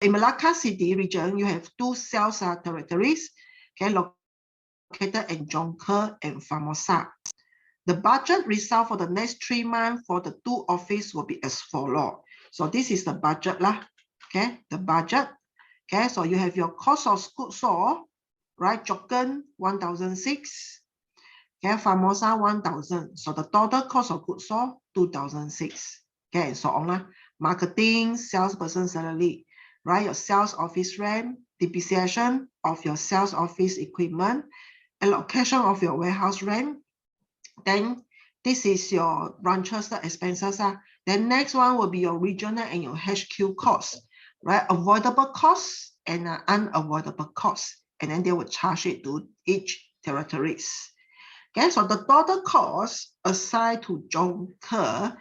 in Malacca City region, you have 2 sales territories, okay, located in Jonker and Formosa. The budget result for the next 3 months for the 2 offices will be as follows. So this is the budget lah, okay, the budget. Okay, so you have your cost of goods sold, right? Joken 1,006, okay, Formosa 1,000. So the total cost of goods sold 2,006. Okay, and so on lah. Marketing, salesperson salary, right? Your sales office rent, depreciation of your sales office equipment, allocation of your warehouse rent. Then this is your branches expenses. Then next one will be your regional and your HQ costs, right? Avoidable costs and unavoidable costs. And then they will charge it to each territories. Okay, so the total cost assigned to Jonker,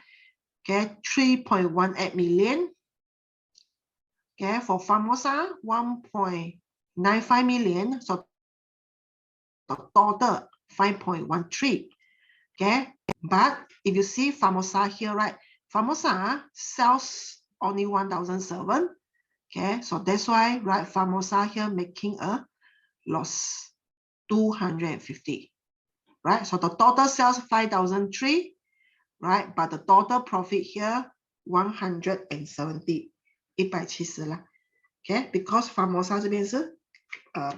okay, 3.18 million. Okay, for Formosa, 1.95 million. So the total 5.13. Okay, but if you see Formosa here, right? Formosa sells only 1,007. Okay, so that's why, right, Formosa here making a loss 250. Right, so the total sales 5,003, right? But the total profit here 170, 170啦。Okay, because Formosa 这边是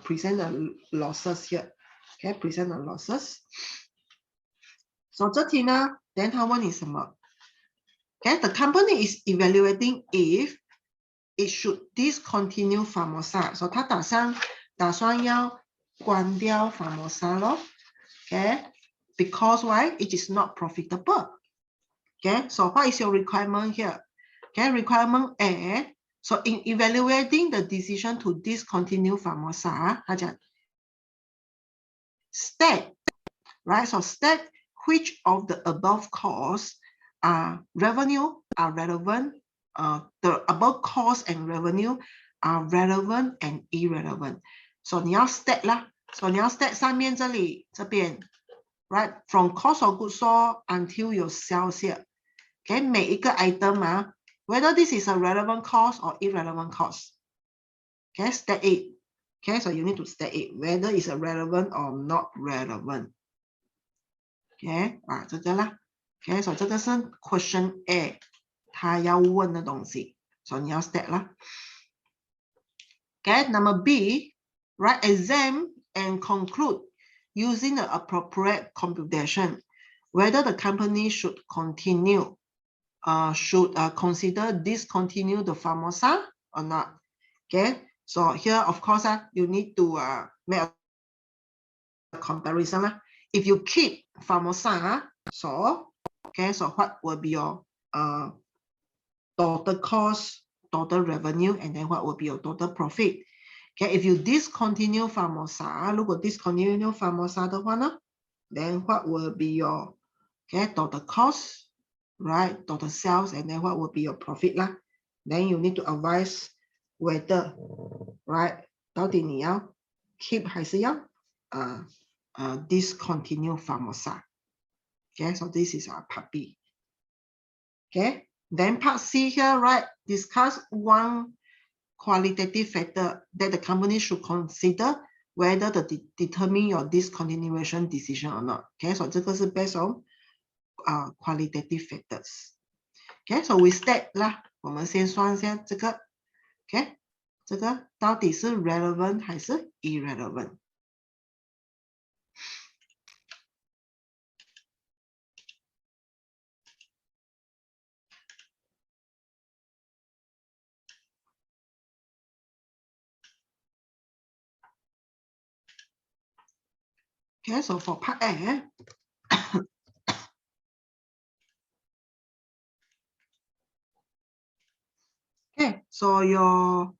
present the losses here. Okay, present the losses. So 这题呢 then 他问你什么 Okay, the company is evaluating if it should discontinue Formosa. So 他打算要关掉 Formosa 咯 Okay, because why? It is not profitable. Okay, so what is your requirement here? Okay, requirement A. So in evaluating the decision to discontinue Formosa, 他讲 state, right? So state which of the above costs revenue are relevant. The above cost and revenue are relevant and irrelevant. So 你要 state 啦。So 你要 state 上面这边 right, from cost of goods sold until your sales here. Okay, 每一个 item whether this is a relevant cost or irrelevant cost. Okay, state it. Okay, so you need to state it whether it's a relevant or not relevant. Okay, 这个啦。Okay, so 这个是 question A 他要问的东西。So 你要 state 啦。Okay, number B, right, examine and conclude using the appropriate computation whether the company should continue, consider discontinue the Formosa or not. Okay, so here of course you need to make a comparison. If you keep Formosa, so okay, so what will be your total cost, total revenue, and then what will be your total profit? Okay, if you discontinue Formosa, 如果 discontinue Formosa 的话呢 then what will be your total cost, right? Total sales, and then what will be your profit lah? Then you need to advise whether, right? 到底你要 keep 还是要discontinue Formosa? Okay, so this is our part B. Okay, then part C here, right? Discuss one qualitative factor that the company should consider whether to determine your discontinuation decision or not. Okay, so 这个是 based on qualitative factors. Okay, so we state 啦，我们先算一下这个 ，okay， 这个到底是 relevant 还是 irrelevant？ Okay, so for part A, okay, so your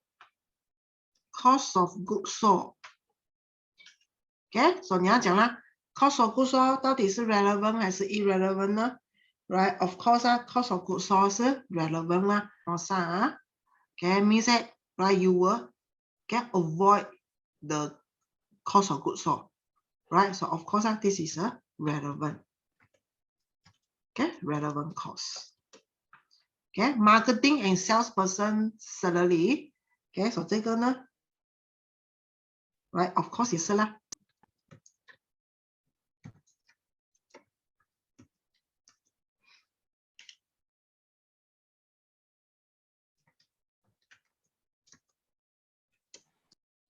cost of goods sold. Okay, so 你要讲啦 ，cost of goods sold 到底是 relevant 还是 irrelevant 呢 ？Right, of course cost of goods sold 是 relevant 啦，okay, means that right you will avoid the cost of goods sold. Right, so of course this is a relevant. Okay, relevant cost. Okay, marketing and salesperson salary. OK， 所以这个呢 ，right， of course 也是啦。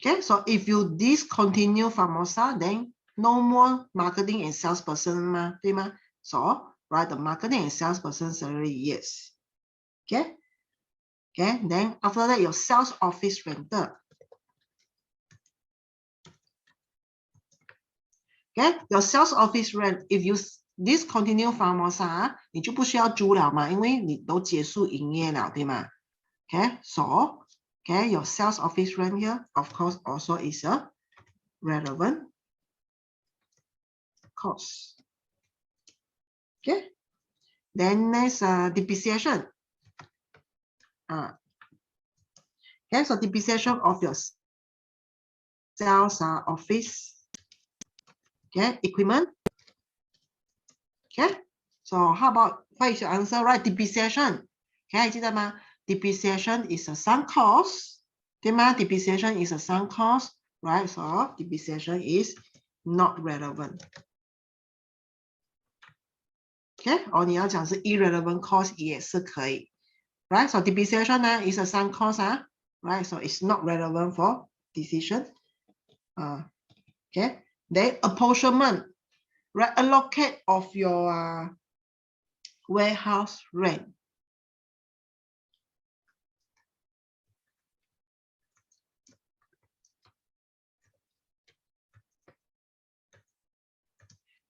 Okay, so if you discontinue Famosa, then no more marketing and salesperson 嘛，对吗？ So right, the marketing and salesperson salary, yes. Okay, okay. Then after that, your sales office rental. Okay, your sales office rent, if you discontinue Famosa, 你就不需要租了嘛，因为你都结束营业了，对吗？ Okay, so okay, your sales office rent here, of course, also is a relevant cost. Okay, then next depreciation. Okay, so depreciation of your sales office. Okay, equipment. Okay, so how about what is your answer? Right, depreciation. Okay, 记得吗？ Depreciation is a sunk cost. 对吗？ Depreciation is a sunk cost, right? So depreciation is not relevant. Okay, or 你要讲是 irrelevant cost 也是可以。Right, so depreciation 呢 is a sunk cost, right? So it's not relevant for decision. Okay, then apportionment, right? Allocate of your warehouse rent.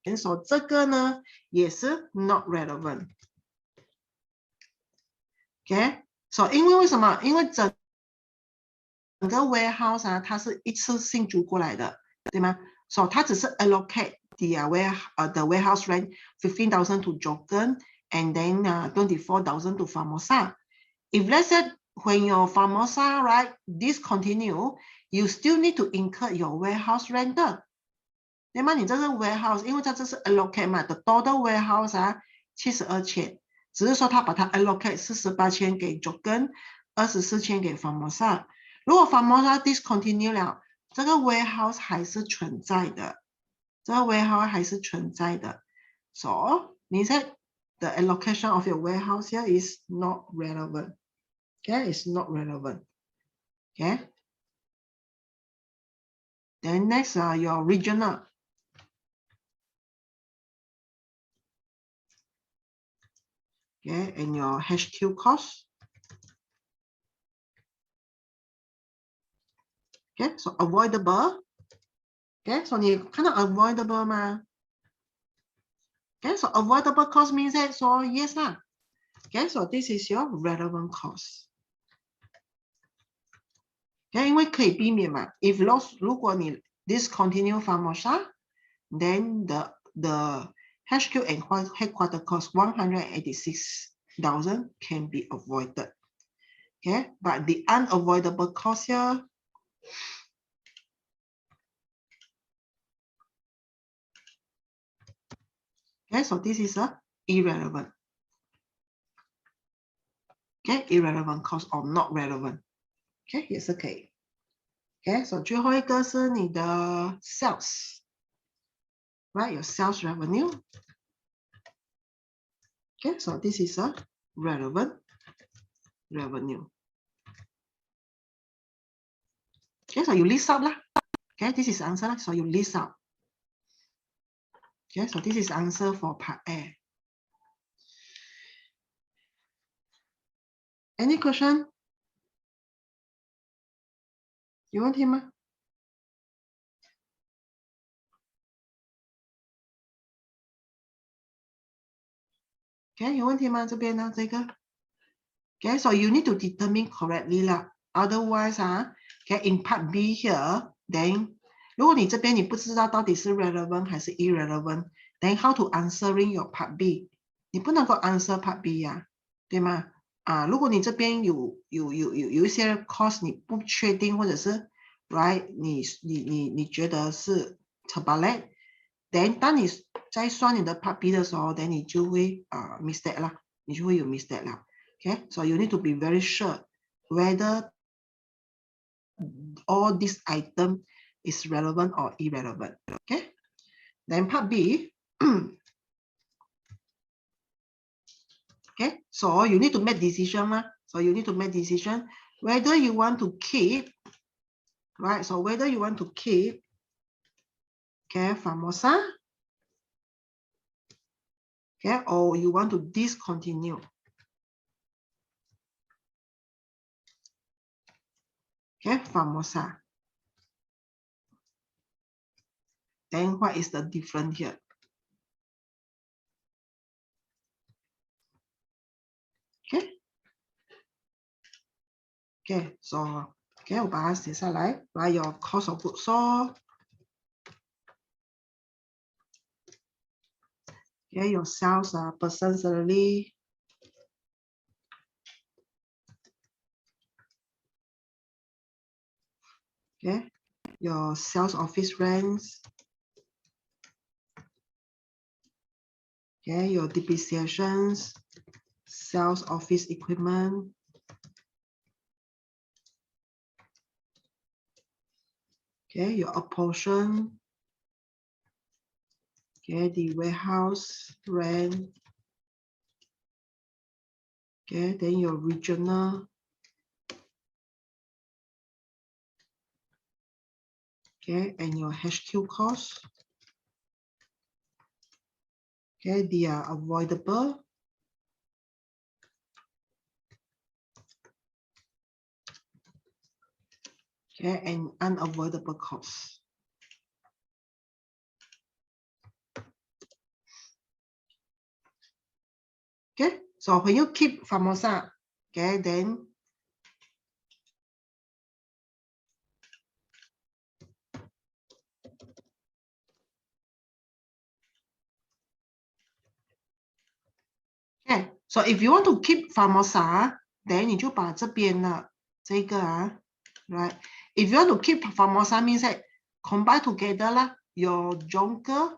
And so 这个呢也是 not relevant. Okay, so 因为为什么？因为整个 warehouse 它是一次性租过来的，对吗？ So 它只是 allocate the warehouse rent 15,000 to Jochen and then 24,000 to Famosa. If let's say when your Famosa, right, discontinue, you still need to incur your warehouse rental. 对吗？你这个 warehouse， 因为它这是 allocate 嘛的 total warehouse 72千，只是说他把它 allocate 48千给 Jochen， 24千给 Famosa。如果 Famosa discontinue 了，这个 warehouse 还是存在的，这个 warehouse 还是存在的。So 你在 the allocation of your warehouse here is not relevant. Okay, it's not relevant. Okay. Then next, your regional. Okay, and your HQ cost. Okay, so avoidable. Okay, so 你看到 avoidable 吗？ Okay, so avoidable cost means that so yes lah. Okay, so this is your relevant cost. Okay, 因为可以避免嘛。If loss， 如果你 discontinue Famosa, then the HQ and headquarter cost 186,000 can be avoided. Okay, but the unavoidable cost here, okay, so this is a irrelevant. Okay, irrelevant cost or not relevant. Okay, 也是可以。Okay, so 最后一个是你的 sales, right? Your sales revenue. Okay, so this is a relevant revenue. Okay, so you list out lah. Okay, this is answer. So you list out. Okay, so this is answer for part A. Any question? 有问题吗？ Okay, 有问题吗？这边呢，这个。Okay, so you need to determine correctly lah. Otherwise, okay, in part B here, then 如果你这边你不知道到底是 relevant 还是 irrelevant, then how to answering your part B? 你不能够 answer part B 呀，对吗？如果你这边有一些 cost 你不确定，或者是 right 你觉得是 terbalik, then 当你在算你的 part B 的时候 then 你就会mistake 啦，你就会有 mistake 啦。Okay, so you need to be very sure whether all this item is relevant or irrelevant. Okay. Then part B. Okay, so you need to make decision. So you need to make decision whether you want to keep, right? So whether you want to keep, okay, Famosa, okay, or you want to discontinue. Okay, Famosa. Then what is the difference here? Okay. Okay, so okay, 我把它写下来。Right, your cost of goods sold. Okay, your sales person salary. Okay, your sales office rents. Okay, your depreciations, sales office equipment. Okay, your apportion. Okay, the warehouse rent. Okay, then your regional. Okay, and your HQ cost. Okay, they are avoidable. Okay, and unavoidable costs. Okay, so when you keep Famosa, okay, then okay, so if you want to keep Famosa, then 你就把这边的这个right? If you want to keep Famosa means that combine together lah, your Jonker,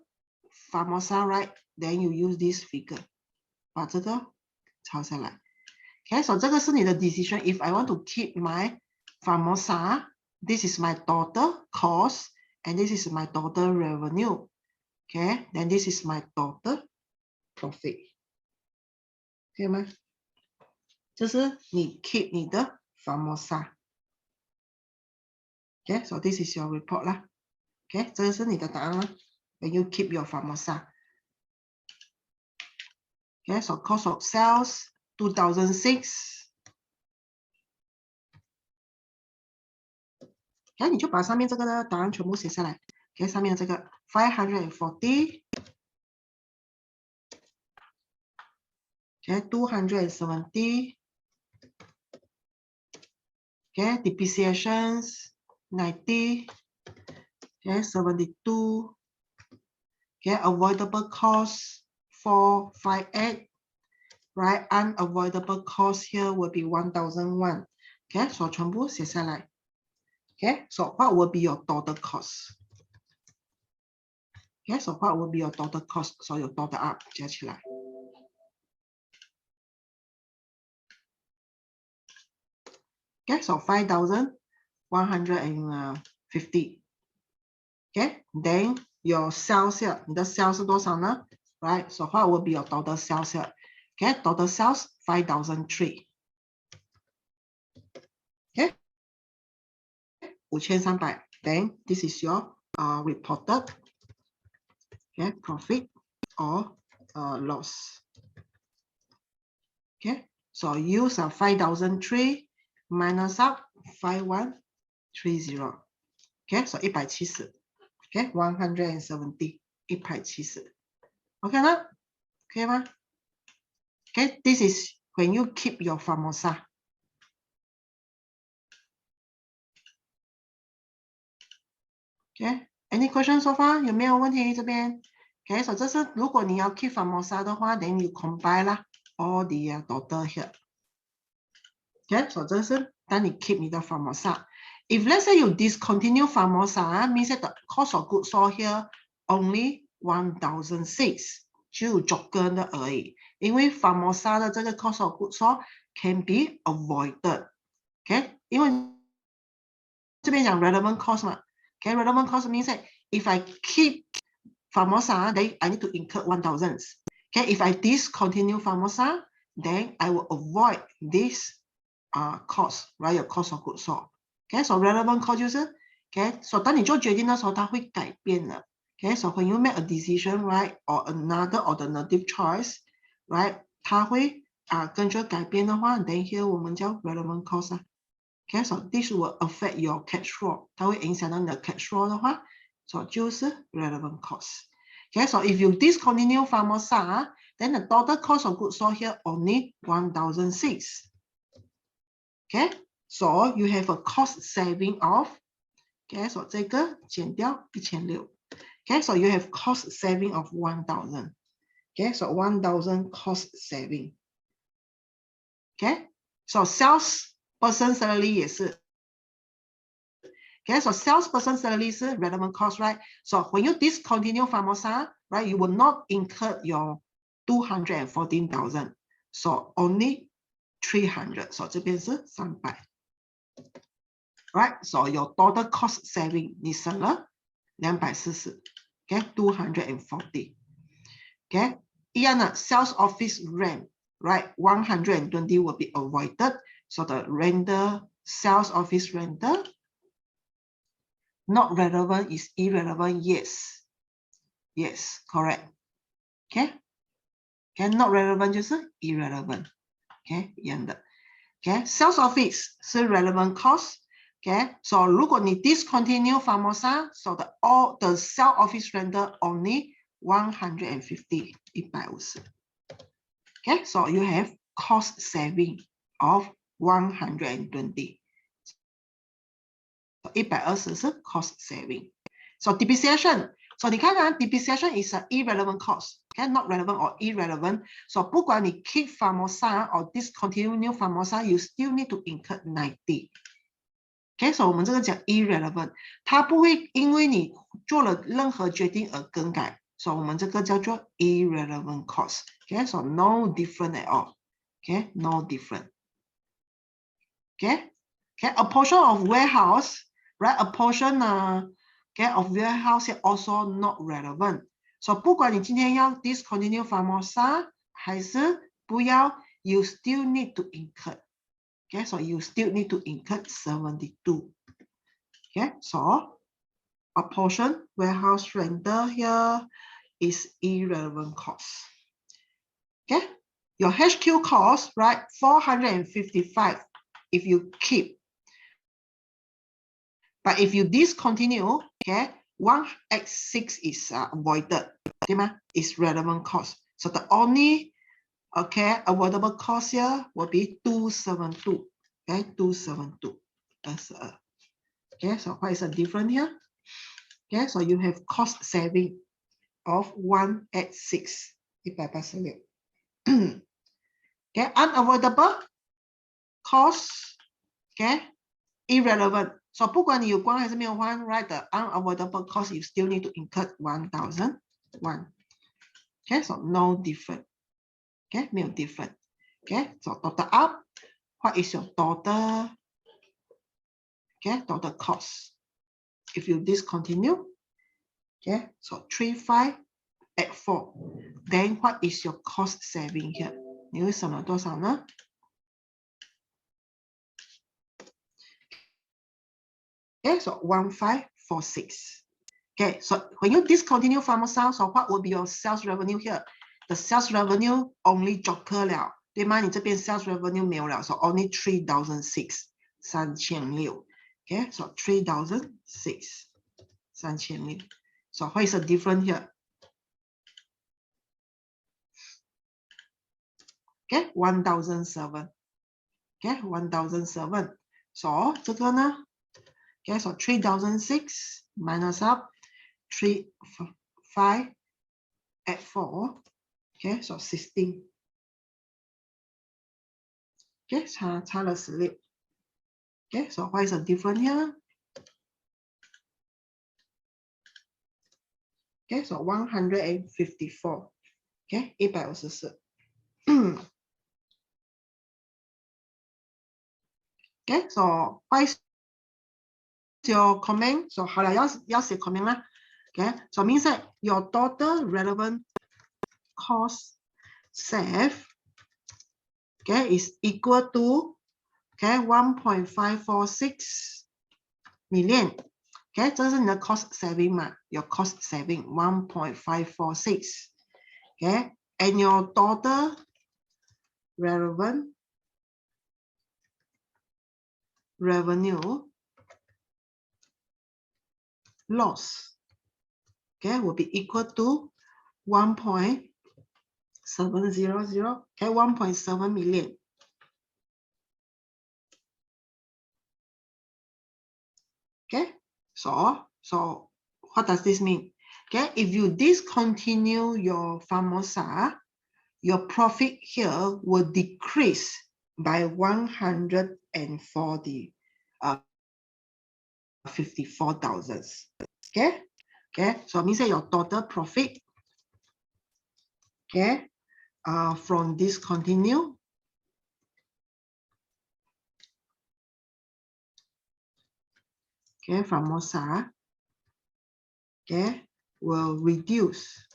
Famosa, right? Then you use this figure. 把这个抄下来。Okay, so 这个是你的 decision. If I want to keep my Famosa, this is my total cost, and this is my total revenue. Okay, then this is my total profit. Okay 吗？这是你 keep 你的 Famosa. Okay, so this is your report 啦。Okay, 这个是你的答案啦。When you keep your Famosa. Okay, so cost of sales 2006. Okay, 你就把上面这个的答案全部写下来。Okay, 上面这个540. Okay, 270. Okay, depreciations 90. Okay, 72. Okay, avoidable costs 458. Right, unavoidable costs here will be 1001. Okay, so 全部写下来。Okay, so what will be your total cost? Okay, so what will be your total cost? So your total up 加起来。Okay, so 5,150. Okay, then your sales here, 你的 sales 是多少呢 ？Right, so what will be your total sales here? Okay, total sales 5,003. Okay, 5,300. Then this is your reported okay profit or loss. Okay, so use 5,003 minus up 5130. Okay, so 170. Okay, 170 170. Okay 呢？可以吗？ Okay, this is when you keep your Famosa. Okay, any questions so far? 有没有问题这边 ？Okay, so 这是如果你要 keep Famosa 的话 then you combine 啦 all the total here. Okay, so 这是当你 keep 你的 Famosa. If let's say you discontinue Famosa, means that the cost of goods sold here only 1,006. 只有9个而已，因为 Famosa 的这个 cost of goods sold can be avoided. Okay, 因为边讲 relevant cost 嘛 ，okay, relevant cost means that if I keep Famosa, then I need to incur 1,000. Okay, if I discontinue Famosa, then I will avoid this cost, right? Your cost of goods sold. Okay, so relevant cost 就是 okay, so 当你做决定的时候，它会改变的。Okay, so when you make a decision, right, or another alternative choice, right, 它会跟着改变的话 then here 我们叫 relevant cost 啊。Okay, so this will affect your cash flow. 它会影响到你的 cash flow 的话，所以就是 relevant cost. Okay, so if you discontinue Famosa, then the total cost of goods sold here only 1,006. Okay, so you have a cost saving of, okay, so 这个减掉1600. Okay, so you have cost saving of 1,000. Okay, so 1,000 cost saving. Okay, so salesperson salary 也是。Okay, so salesperson salary is relevant cost, right? So when you discontinue Famosa, right, you will not incur your 214,000. So only 300. So 这边是300. Right? So your total cost saving 你省了240. Okay, 240. Okay, 一样的 sales office rent, right? 120 will be avoided. So the render sales office renter not relevant is irrelevant. Yes. Yes, correct. Okay. Okay, not relevant 就是 irrelevant. Okay, 一样的。Okay, sales office 是 relevant cost. Okay, so 如果你 discontinue Famosa, so all the sales office render only 150, 150. Okay, so you have cost saving of 120. 120是 cost saving. So depreciation. So 你看啊 depreciation is an irrelevant cost. Okay, not relevant or irrelevant. So 不管你 keep Famosa or discontinue Famosa, you still need to incur 90. Okay, so 我们这个讲 irrelevant. 它不会因为你做了任何决定而更改。So 我们这个叫做 irrelevant cost. Okay, so no different at all. Okay, no different. Okay, okay, a portion of warehouse. Right, a portion okay, of warehouse is also not relevant. So 不管你今天要 discontinue Famosa 还是不要 you still need to incur. Okay, so you still need to incur 72. Okay, so a portion warehouse renter here is irrelevant cost. Okay, your HQ cost, right, 455 if you keep. But if you discontinue, okay, 186 is avoided. It's relevant cost. So the only, okay, avoidable cost here will be 272. Okay, 272. That's okay. So what is the difference here? Okay, so you have cost saving of 186. Okay, unavoidable cost. Okay, irrelevant. So 不管你有关还是没有关 right, the unavoidable cost you still need to incur 1,001. Okay, so no different. Okay, 没有 different. Okay, so total up, what is your total? Okay, total cost. If you discontinue, okay, so 3584. Then what is your cost saving here? 你会省了多少呢？ Okay, so 1546. Okay, so when you discontinue Famosa, so what will be your sales revenue here? The sales revenue only 9了，对吗？你这边 sales revenue 没有了， so only 3006, 3600. Okay, so 3006, 3600. So what is the difference here? Okay, 1007. Okay, 1007. So 这个呢？ Okay, so 3006 minus up 3584. Okay, so 16. Okay, 差了16. Okay, so what is the difference here? Okay, so 154. Okay, 154. Okay, so what is your comment? So 好了，要写 comment 啦。Okay, so means that your total relevant cost saved, okay, is equal to, okay, 1.546 million. Okay, 这是你的 cost saving 嘛 your cost saving 1.546. Okay, and your total relevant revenue loss, okay, will be equal to 1.700, okay, 1.7 million. Okay, so what does this mean? Okay, if you discontinue your Famosa, your profit here will decrease by 54,000. Okay, so it means that your total profit, okay, from discontinue, okay, Famosa, okay, will reduce,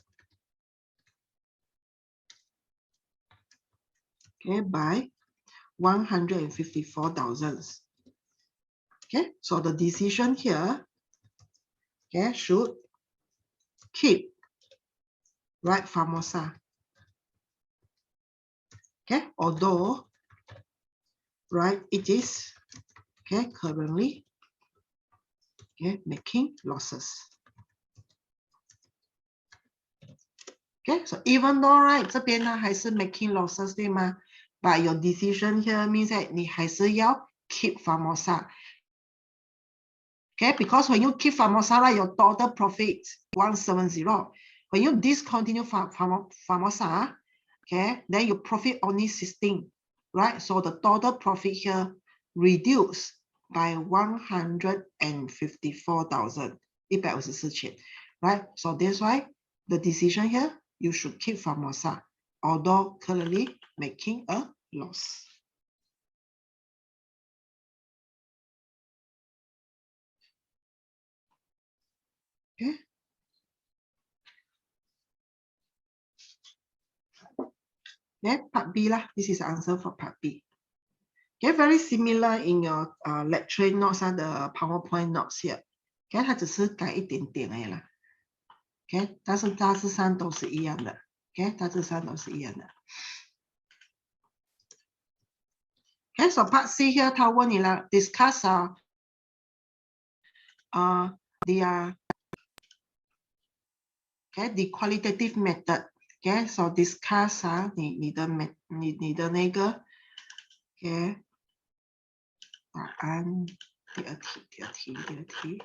okay, by 154,000. Okay, so the decision here, okay, should keep, right, Famosa. Okay, although, right, it is, okay, currently, okay, making losses. Okay, so even though, right, 这边呢还是 making losses 对吗？ But your decision here means that 你还是要 keep Famosa. Okay, because when you keep Famosa, right, your total profit 170. When you discontinue Famosa, okay, then your profit only 16, right? So the total profit here reduced by 154,000, right? So that's why the decision here, you should keep Famosa, although currently making a loss. Okay. Then part B lah. This is the answer for part B. Okay, very similar in your lecture notes and the PowerPoint notes here. Okay, 它只是改一点点而已啦。Okay， 但是大致上都是一样的。Okay， 大致上都是一样的。Okay, so part C here， 他问你了 ，discuss the qualitative method. Okay, so discuss 你的那个 okay 答案第二题。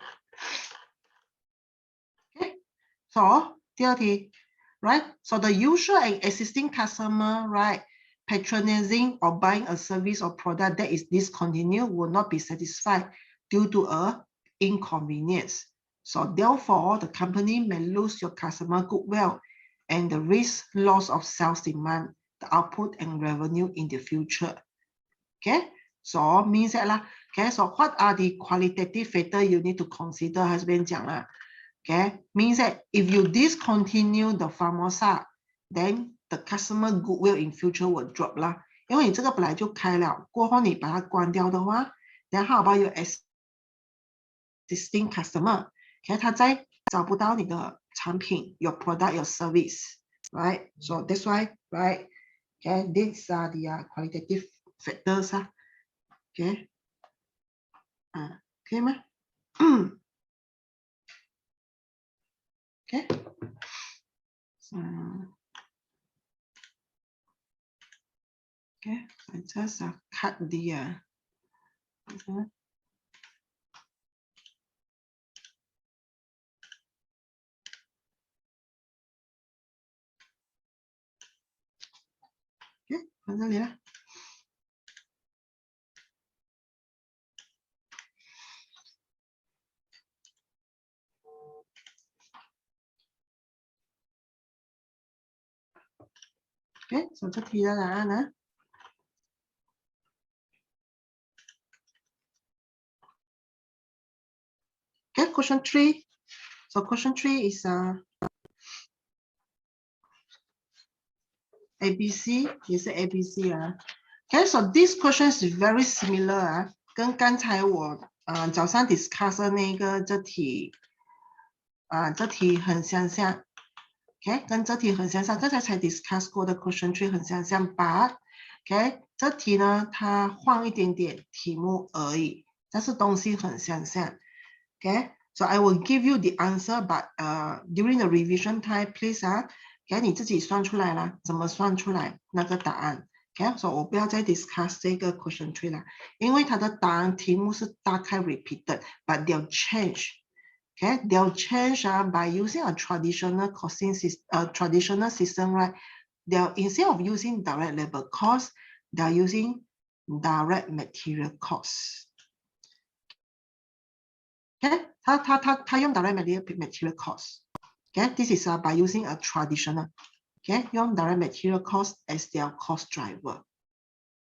Okay, so 第二题 right? So the usual and existing customer, right, patronizing or buying a service or product that is discontinued will not be satisfied due to a inconvenience. So therefore, the company may lose your customer goodwill and the risk loss of sales demand, the output and revenue in the future. Okay, so means that lah. Okay, so what are the qualitative factors you need to consider has been 讲了。Okay, means that if you discontinue the Famosa, then the customer goodwill in future will drop 啦。因为你这个本来就开了，过后你把它关掉的话 then how about your existing customer? Okay, 他再找不到你的产品 your product, your service, right? So that's why, right? Okay, these are the qualitative factors. Okay, 可以吗？Okay. Okay, I just cut the okay, 放这里了。Okay, so 这题的答案呢？ Okay, question 3. So question 3 is ABC, 也是 ABC 啊。Okay, so this question is very similar 啊，跟刚才我早上 discuss 的那个这题很相像。Okay, 跟这题很相像，刚才才 discuss 过的 question 3很相像 ，but OK 这题呢，它换一点点题目而已，但是东西很相像。Okay, so I will give you the answer, but during the revision time, please 给你自己算出来啦，怎么算出来那个答案 ？OK， 所以我不要再 discuss 这个 question 3了，因为它的答案题目是大概 repeated，but they'll change。Okay, they'll change by using a traditional costing traditional system, right? They'll instead of using direct labor cost, they're using direct material cost. Okay, 他用 direct material cost. Okay, this is by using a traditional. Okay, 用 direct material cost as their cost driver.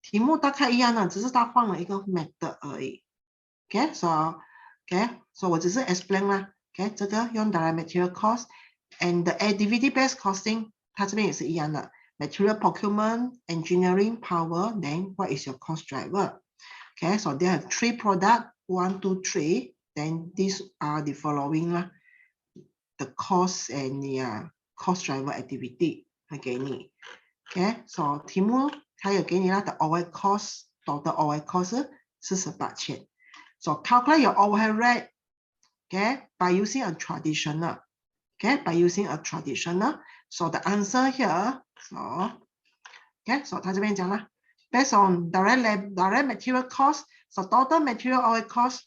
题目大概一样的，只是他换了一个 method 而已。Okay, so so 我只是 explain 啦。Okay, 这个用 direct material cost and the activity based costing， 它这边也是一样的。Material procurement, engineering power, then what is your cost driver? Okay, so they have 3 products, 1, 2, 3. Then these are the following lah. The cost and the cost driver activity 会给你。Okay, so 题目它有给你啦 ，the overhead cost total overhead cost 是18千。So calculate your overhead rate, okay, by using a traditional, okay, by using a traditional. So the answer here, so, okay, so 它这边讲啦 based on direct material cost, so total material overhead cost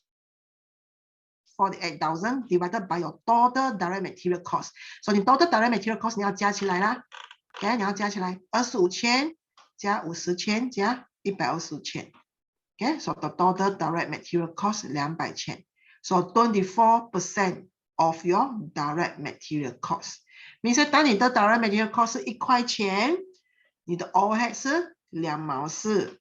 48,000 divided by your total direct material cost. So 你 total direct material cost 你要加起来啦 ，okay, 你要加起来25千加50千加125千。Okay, so the total direct material cost 200千。So 24% of your direct material cost. Means 当你的 direct material cost 是1块钱，你的 overhead 是2毛4。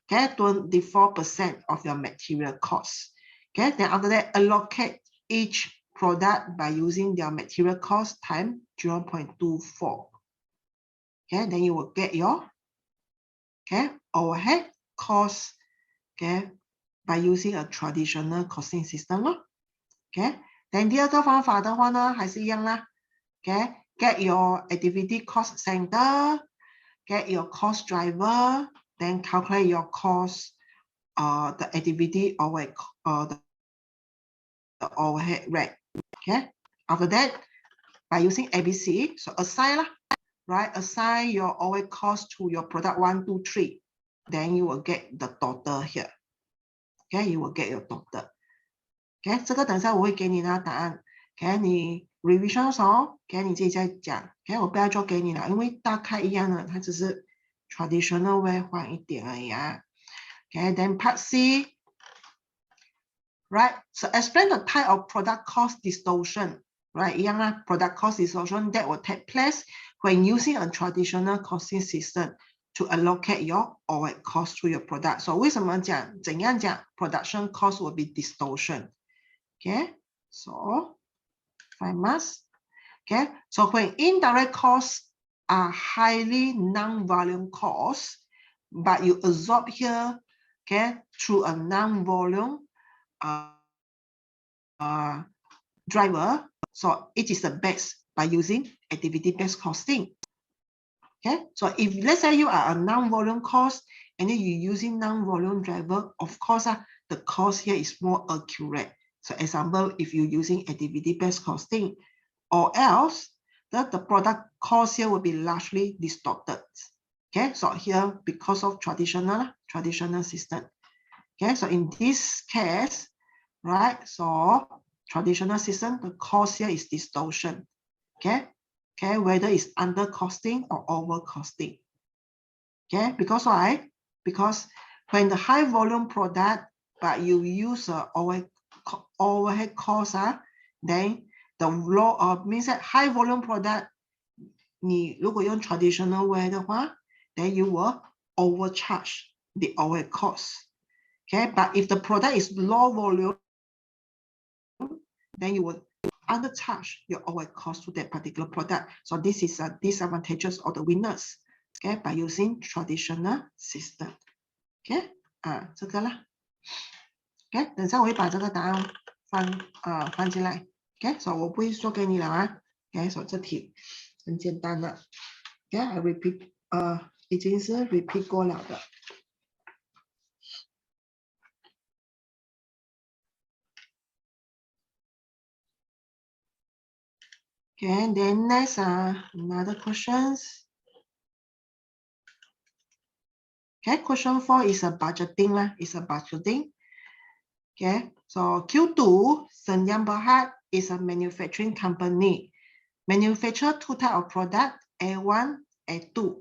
Okay, 24% of your material cost. Okay, then after that, allocate each product by using their material cost times 0.24. Okay, then you will get your overhead cost. Okay, by using a traditional costing system. Okay, then 第二个方法的话呢，还是一样啦。Okay, get your activity cost center, get your cost driver, then calculate your cost, the activity overhead, the overhead rate. Okay, after that, by using ABC, so assign lah, right? Assign your overhead cost to your product 1, 2, 3. Then you will get the total here. Okay, you will get your total. Okay, 这个等一下我会给你的答案。Okay, 你 revision 的时候，给你自己再讲。Okay, 我不要做给你了，因为大概一样的，它只是 traditional way 换一点而已啊。Okay, then part C. Right, so explain the type of product cost distortion. Right, 一样啊 product cost distortion that will take place when using a traditional costing system to allocate your overhead cost to your product. So 为什么讲怎样讲 production cost will be distortion? Okay, so 5 marks. Okay, so when indirect costs are highly non-volume costs, but you absorb here, okay, through a non-volume driver, so it is the best by using activity-based costing. Okay, so if let's say you are a non-volume cost and then you're using non-volume driver, of course, the cost here is more accurate. So example, if you're using activity-based costing, or else the product cost here will be largely distorted. Okay, so here because of traditional system. Okay, so in this case, right, so traditional system, the cost here is distortion. Okay, whether it's under costing or over costing. Okay, because why? Because when the high volume product, but you use overhead cost, then the low means that high volume product, 你如果用 traditional way 的话, then you will overcharge the overhead cost. Okay, but if the product is low volume, then you will undercharge your overhead cost to that particular product. So this is a disadvantages of the winners, okay, by using traditional system. OK 这个啦 OK 等下我会把这个答案放进来 OK 所以我不会说给你了啊 OK 所以这题很简单的 OK I repeat 已经是 repeat 过了的 OK then next another questions Okay, question 4 is a budgeting lah. It's a budgeting. Okay, so Q2, Senyum Berhad is a manufacturing company. Manufacture two types of product, A1, A2.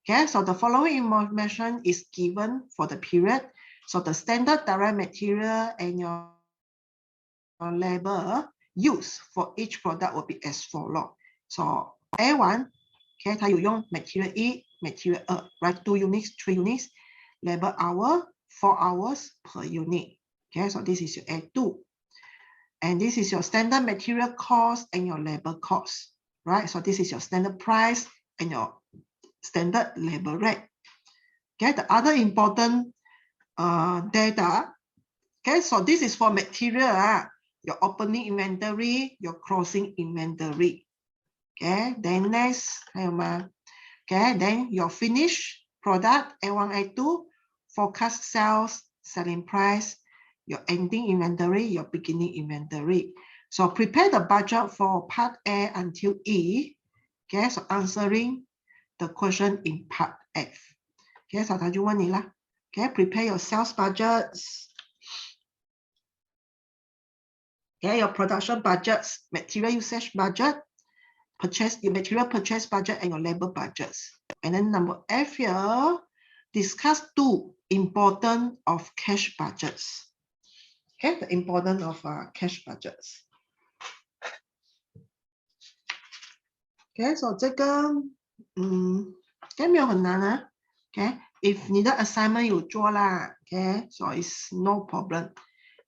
Okay, so the following information is given for the period. So the standard direct material and your labor used for each product will be as follows. So A1, okay, 它有用 material E, material right? 2 units, 3 units, labor hour, 4 hours per unit. Okay, so this is your A2. And this is your standard material cost and your labor cost, right? So this is your standard price and your standard labor rate. Okay, the other important data. Okay, so this is for material, your opening inventory, your closing inventory. Okay, then next, okay, then your finished product, A1, A2, forecast sales, selling price, your ending inventory, your beginning inventory. So prepare the budget for part A until E. Okay, so answering the question in part F. Okay, so 他就问你啦。Okay, prepare your sales budgets. Okay, your production budgets, material usage budget, your material purchase budget, and your labor budgets. And then number F here, discuss 2 important of cash budgets. Okay, the importance of cash budgets. Okay, so 这个okay 没有很难啊。Okay, if 你的 assignment 有做啦 okay, so it's no problem.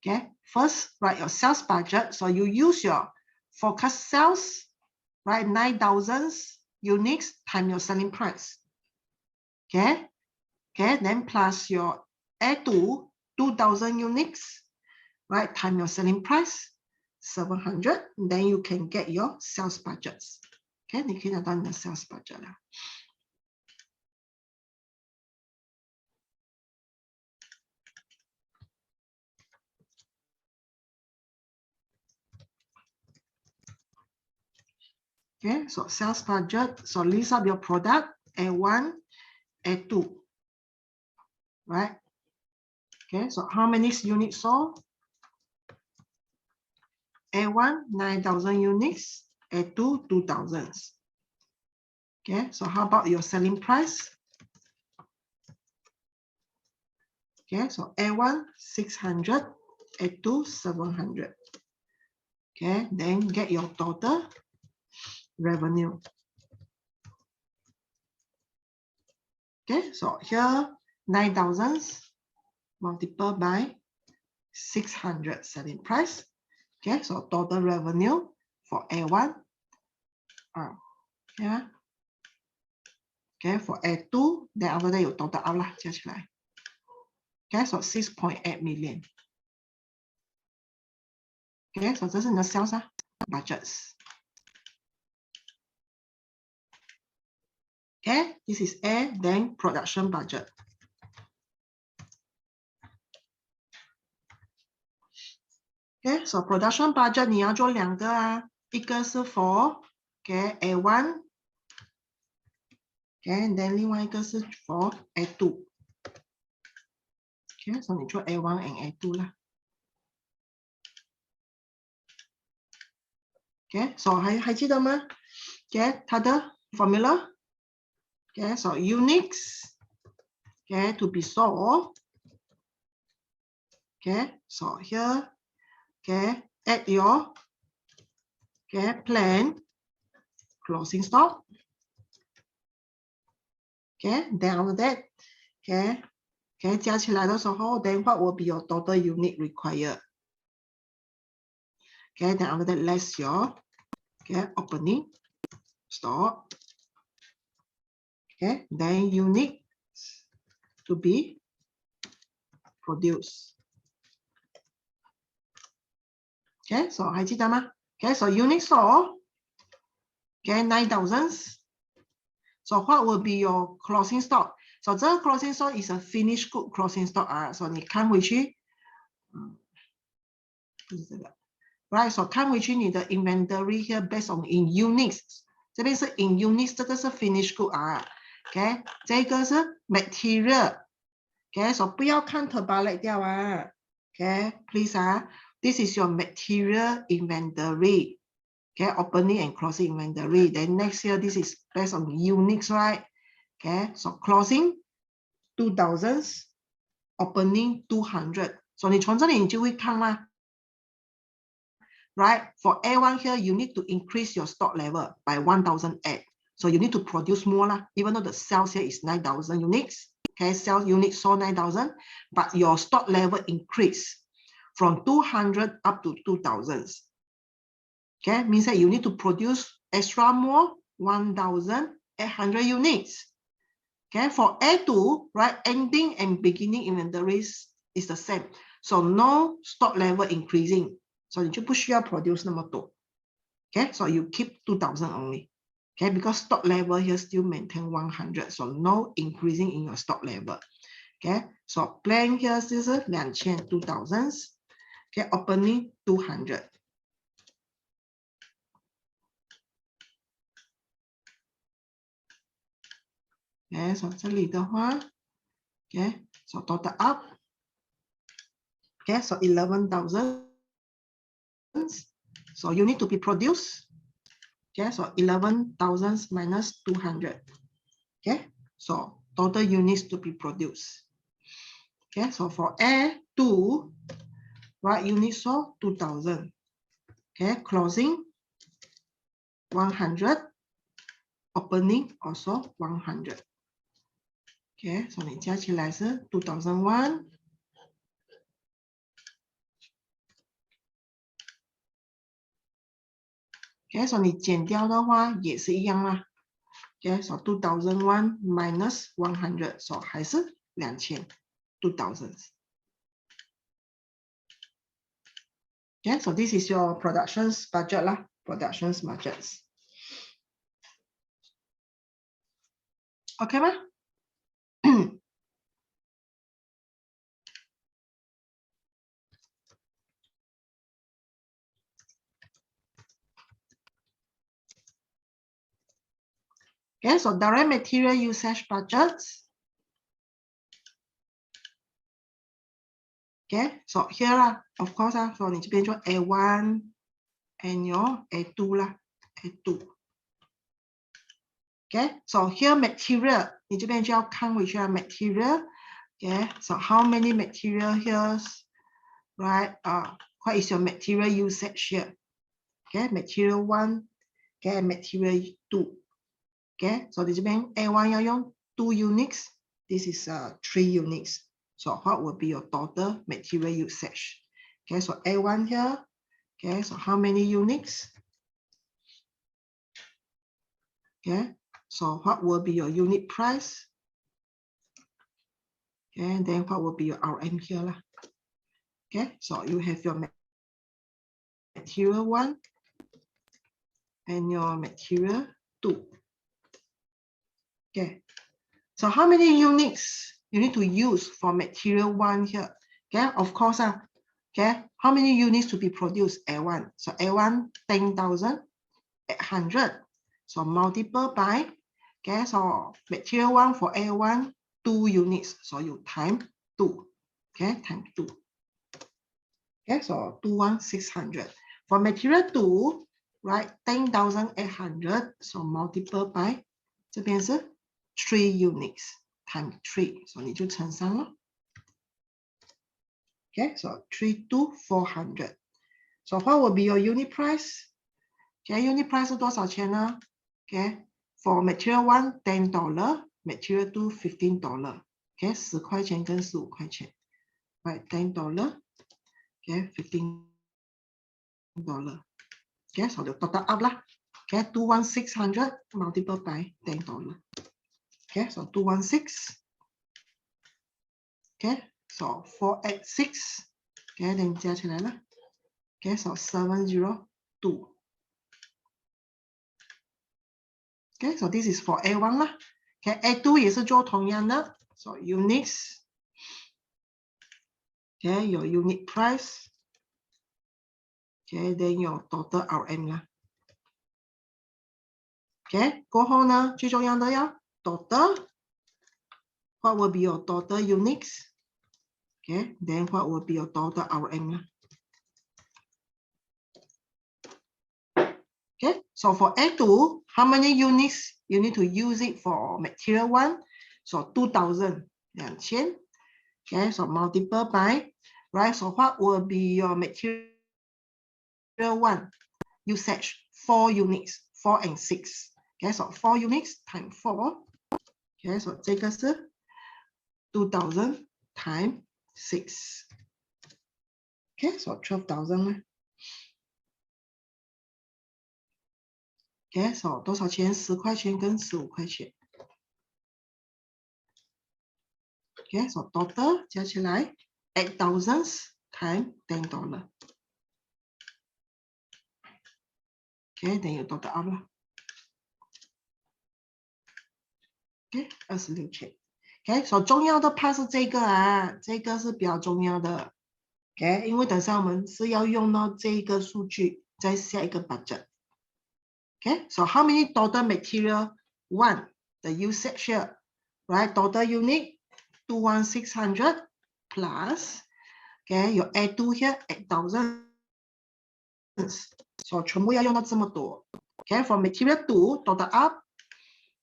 Okay, first write your sales budget. So you use your forecast sales, right? 9,000 units times your selling price. Okay, okay, then plus your A2, 2,000 units, right? Times your selling price, 700. Then you can get your sales budgets. Okay, 你可以拿到你的 sales budget 啦。Okay, so sales budget. So list up your product, A1, A2, right? Okay, so how many units sold? A1, 9,000 units, A2, 2,000. Okay, so how about your selling price? Okay, so A1, 600, A2, 700. Okay, then get your total revenue. Okay, so here 9,000 multiplied by 600 selling price. Okay, so total revenue for A1. Yeah. Okay, for A2, then after that you total out lah, 加起来. Okay, so 6.8 million. Okay, so 这是你的 sales budgets. Okay, this is A, then production budget. Okay, so production budget 你要做2个啊，一个是 for okay A1, okay, then 另外一个是 for A2. Okay, so 你做 A1 and A2 啦。Okay, so 还记得吗 ？Okay, 它的 formula. Okay, so units, okay, to be sold. Okay, so here, okay, add your, okay, plan, closing stock. Okay, then after that, okay, okay, 加起来的时候 then what will be your total unit required? Okay, then after that, less your opening stock. Okay, then unit to be produced. Okay, so 还记得吗？ Okay, so unit store. Okay, 9,000. So what will be your closing stock? So 这个 closing stock is a finished good closing stock 啊。So 你看回去，就是这个 ，right？ So 看回去你的 inventory here based on in units， 这边是 in units， 这个是 finished good 啊。OK， 这个是 material。OK， so 不要看 terbalik 掉啊。OK，please 啊 ，this is your material inventory。Okay, opening and closing inventory. Then next year, this is based on units, right? Okay, so closing 2,000, opening 200. So 你从这里你就会看啦 right? For A1 here, you need to increase your stock level by 1,008. So you need to produce more lah, even though the sales here is 9,000 units. Okay, sales units sold 9,000, but your stock level increase from 200 up to 2,000. Okay, means that you need to produce extra more 1,800 units. Okay, for A2, right, ending and beginning inventories is the same. So no stock level increasing. So 你就不需要 produce 那么多. Okay, so you keep 2,000 only. Okay, because stock level here still maintain 100. So no increasing in your stock level. Okay, so plan here is 2,000, 2,000. Okay, opening 200. Okay, so 这里的话 okay, so total up. Okay, so 11,000. So you need to be produced. Okay, so 11,000 minus 200. Okay, so total units to be produced. Okay, so for A2, right, units sold 2,000. Okay, closing 100, opening also 100. Okay, so 你加起来是 2,001. Okay, so 你减掉的话也是一样啦。Okay, so 2,001 minus 100, so 还是2000, 2,000. Okay, so this is your productions budget lah, productions budgets. Okay 吗？Okay, so direct material usage budgets. Okay, so here lah, of course so 你这边就 A1 and your A2 啦 ，A2. Okay, so here material 你这边就要看回去material. Okay, so how many material here? Right, what is your material usage here? Okay, material 1, okay, material 2. Okay, so 你这边 A1 要用2 units, this is 3 units. So what will be your total material usage? Okay, so A1 here. Okay, so how many units? Okay, so what will be your unit price? Okay, and then what will be your RM here lah? Okay, so you have your material 1 and your material 2. Okay, so how many units you need to use for material 1 here? Okay, of course, okay, how many units to be produced? A1. So A1 10,800. So multiple by, okay, so material 1 for A1 2 units. So you time 2. Okay, time 2. Okay, so 21,600. For material 2, right, 10,800. So multiple by 这边是 3 units times 3. So 你就乘上了。Okay, so 3 to 400. So what will be your unit price? Okay, unit price 是多少钱呢？ Okay, for material 1 $10, material 2 $15. Okay, 10块钱跟15 块钱。Right, $10. Okay, $15. $10. Okay, so the total up lah. Okay, 21,600 multiplied by $10. Okay, so 216. Okay, so 486. Okay, then 加起来了。Okay, so 702. Okay, so this is for A1 lah. Okay, A2 也是做同样的。So units. Okay, your unit price. Okay, then your total RM 啦。Okay, 过后呢，最重要的要 total. What will be your total units? Okay, then what will be your total RM 啦。Okay, so for A2, how many units you need to use it for material 1? So 2,000, 2,000. Okay, so multiple by, right? So what will be your material 1 usage? 4 units, 4 and 6. Okay, so 4 units times 4. Okay, so 这个是 2,000 times 6. Okay, so 12,000. Okay, so 多少钱？10块钱跟15块钱。Okay, so total 加起来 8,000 times $10. Okay, then you total up 了。Okay, 26千。Okay, so 重要的 part 是这个啊，这个是比较重要的。Okay, 因为等下我们是要用到这个数据，在下一个 budget。Okay, so how many total material? 1, the usage here, right? Total unit 21,600 plus, okay, your A2 here 8,000. So 全部要用到这么多。Okay, for material 2 total up.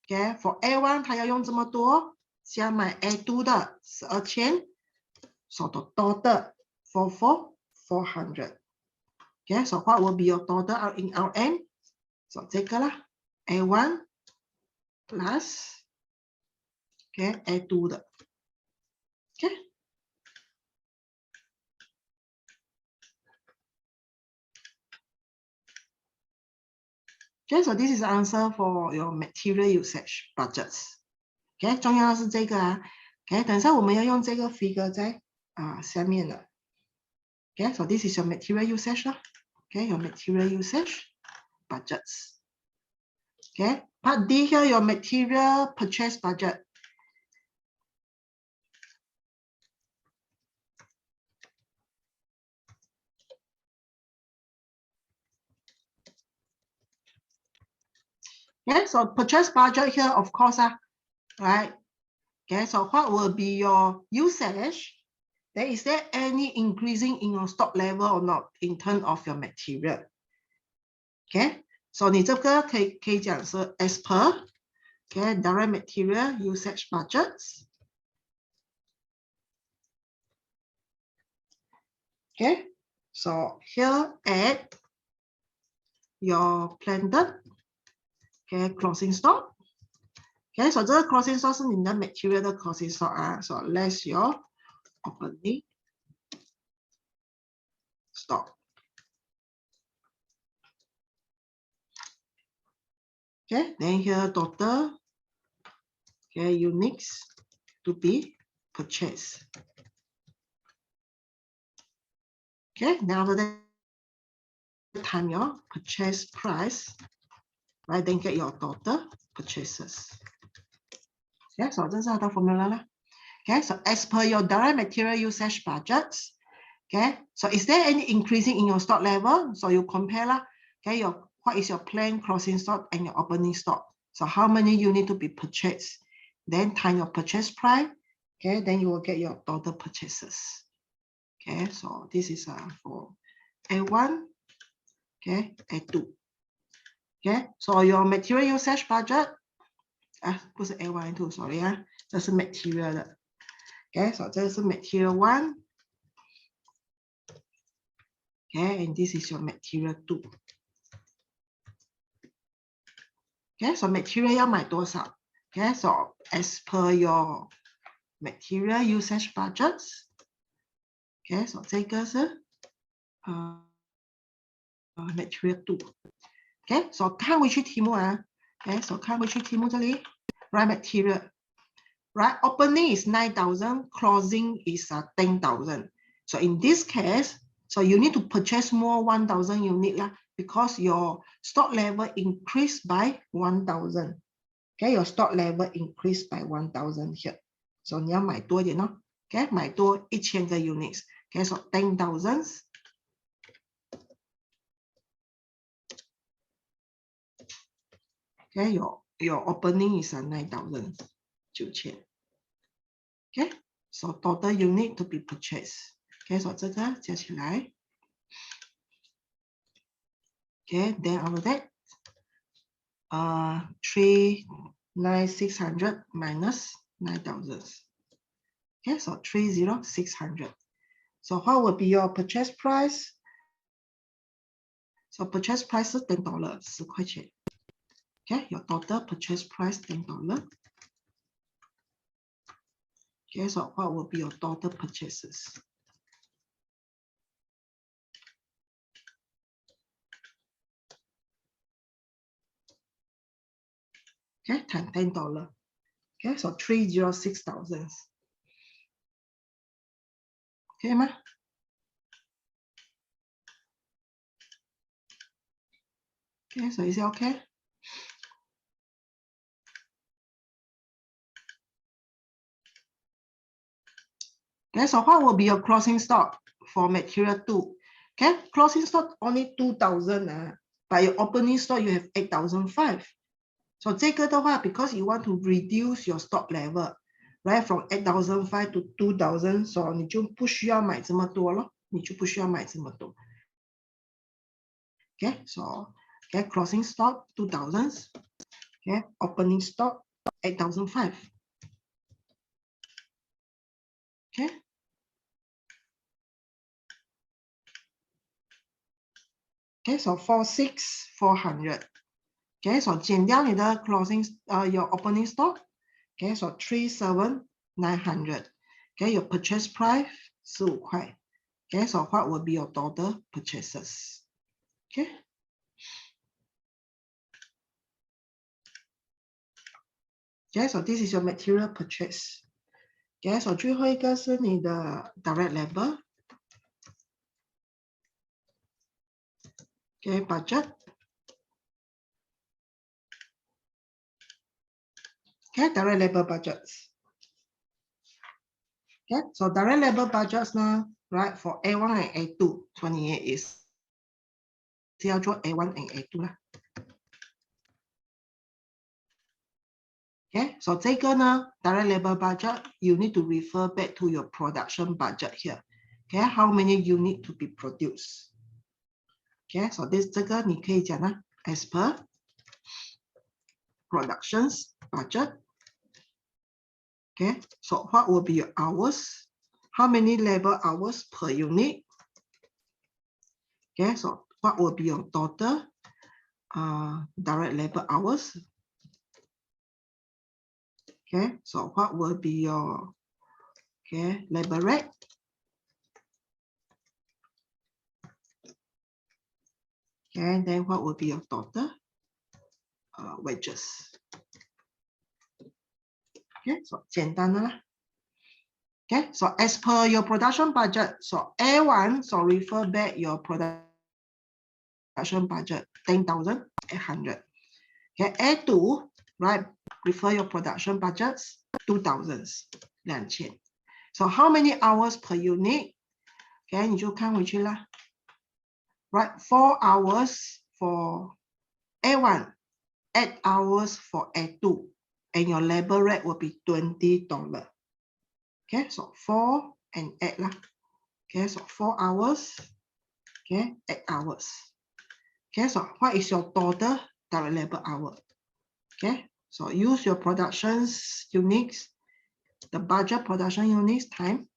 Okay, for A1 它要用这么多，加买 A2 的12,000。So the total 4,400. Okay, so what will be your total in RM? So 这个啦 A1 plus okay A2 的 okay. Okay, so this is the answer for your material usage budgets. Okay, 重要的是这个啊。Okay, 等一下我们要用这个 figure 在下面的。Okay, so this is your material usage 啦。Okay, your material usage budgets. Okay, part D here, your material purchase budget. Okay, so purchase budget here, of course, right? Okay, so what will be your usage? Then is there any increasing in your stock level or not in terms of your material? Okay, so 你这个可以讲是 as per okay direct material usage budgets. Okay, so here at your planned okay closing stock. Okay, so 这个 closing stock 是你的 material 的 closing stock 啊 ，so less your opening stock. Okay, then here total okay units to be purchased. Okay, now after that time your purchase price, right? Then get your total purchases. Okay, so 这是它的 formula 啦。Okay, so as per your direct material usage budgets, okay, so is there any increasing in your stock level? So you compare lah. Okay, what is your planned closing stock and your opening stock? So how many you need to be purchased? Then time your purchase price. Okay, then you will get your total purchases. Okay, so this is for A1. Okay, A2. Okay, so your material usage budget 不是 A1 A2 sorry 这是 material 的 okay, so 这是 material 1 okay, and this is your material 2 okay, so material 要买多少 okay, so as per your material usage budgets okay, so 这个是 material 2。OK， 所、看回去题目啊。OK， 所、看回去题目这里 ，right material。Right, opening is 9,000, closing is 10,000. So in this case, so you need to purchase more 1,000 unit lah, because your stock level increased by 1,000. Okay, your stock level increased by 1,000 here. So 你要买多一点哦。Okay, 买多1000个 units. Okay, so 10,000. Okay, your opening is 9,000. 9,000. Okay, so total unit to be purchased. Okay, so 这个加起来。Okay, then after that, 3,9,600 minus 9,000. Okay, so 3,600. So what will be your purchase price? So purchase price is $10, 10块钱. Okay, your total purchase price $10. Okay, so what will be your total purchases? Okay, times $10. Okay, so 306,000. Okay, ma? Okay, so is it okay? Okay, so what will be your closing stock for material 2? Okay, closing stock only 2,000, but your opening stock you have 8,500. So 这个的话 because you want to reduce your stock level, right, from 8,500 to 2,000, so 你就不需要买这么多咯，你就不需要买这么多。Okay, so okay, closing stock 2,000. Okay, opening stock 8,500. Okay. Okay, so 46,400. Okay, so 减掉你的 closing, your opening stock. Okay, so 37,900. Okay, your purchase price 15块. Okay, so what will be your total purchases? Okay. Okay, so this is your material purchase. Okay, so 最后一个是你的 direct labor. Okay, budget. Okay, direct labor budgets. Okay, so direct labor budgets now, right, for A1 and A2, 28 is 要做 A1 and A2 啦。Okay, so 这个呢 direct labor budget, you need to refer back to your production budget here. Okay, how many unit to be produced? Okay, so this 这个你可以讲呢 as per productions budget. Okay, so what will be your hours? How many labor hours per unit? Okay, so what will be your total direct labor hours? Okay, so what will be your labor rate? Okay, then what will be your total wages? Okay, so 简单的啦。Okay, so as per your production budget, so A1, so refer back your production budget 10,800. Okay, A2, right, refer your production budgets 2,000, 2,000. So how many hours per unit? Okay, 你就看回去啦。Right, 4 hours for A1, 8 hours for A2, and your labor rate will be $20. Okay, so 4 and 8 lah. Okay, so 4 hours. Okay, 8 hours. Okay, so what is your total direct labor hour? Okay, so use your productions units, the budget production units time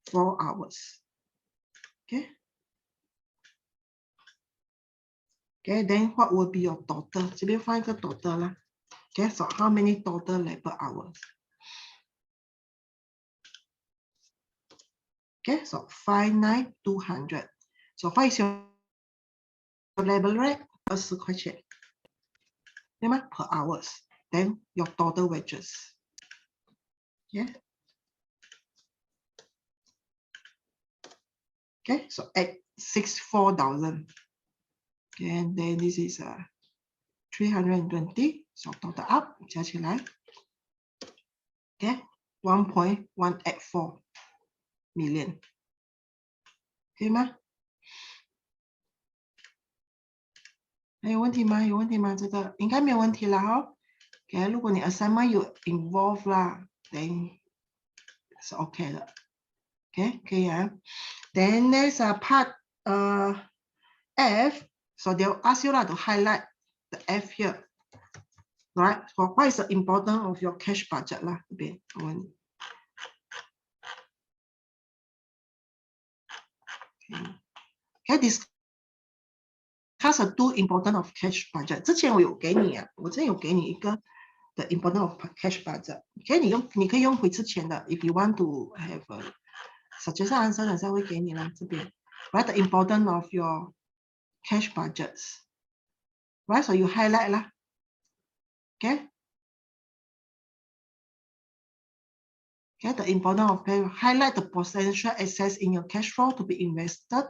4 hours. Okay. Okay, then what will be your total? 这边放一个 total 啦。Okay, so how many total labor hours? Okay, so 59,200. So what is your labor rate 20块钱，对吗 ？per hours. Then your total wages. Yeah. Okay, so 864,000. Okay, and then this is 320. So total up 加起来 ，okay, 1.184 million. 可以吗？还有问题吗？有问题吗？这个应该没有问题了哈。OK， 如果你 assignment 有 involve 啦 ，then 是 OK 的。OK， 可以啊。Then there's a part F. So they'll ask you lah to highlight the F here. Right? So what is the importance of your cash budget lah? 这边我问你。Okay, discuss the two important of cash budget. 之前我有给你啊，我之前有给你一个 the importance of cash budget. OK， 你可以用回之前的 ，if you want to have a suggested answer 等下会给你啦，这边 right the importance of your cash budgets. Right, so you highlight lah. Okay. Okay, the importance of highlight the potential assets in your cash flow to be invested,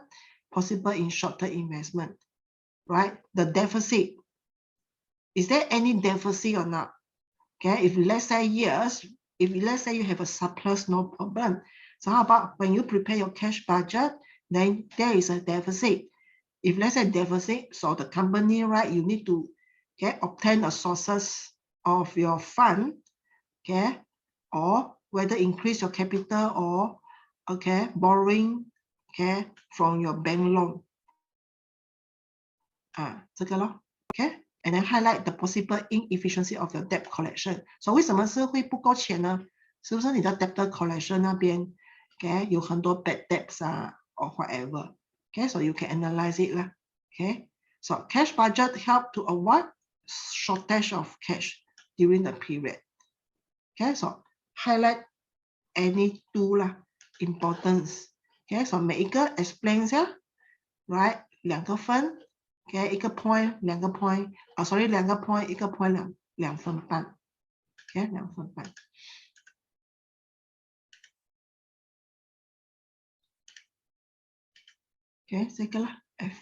possible in short-term investment. Right, the deficit. Is there any deficit or not? Okay, if let's say yes, if let's say you have a surplus, no problem. So how about when you prepare your cash budget, then there is a deficit. If let's say deficit, so the company, right, you need to obtain the sources of your fund, okay, or whether increase your capital or borrowing, from your bank loan. 这个咯 and then highlight the possible inefficiency of your debt collection. So 为什么是会不够钱呢？是不是你的 debt collection 那边有很多 bad debts or whatever. So you can analyze it lah. So cash budget help to avoid shortage of cash during the period. So highlight any two lah importance. So 每一个 explain 下 right 两个分。一个 point 两个 point sorry 两个 point 一个 point 两分半两分半这个啦 F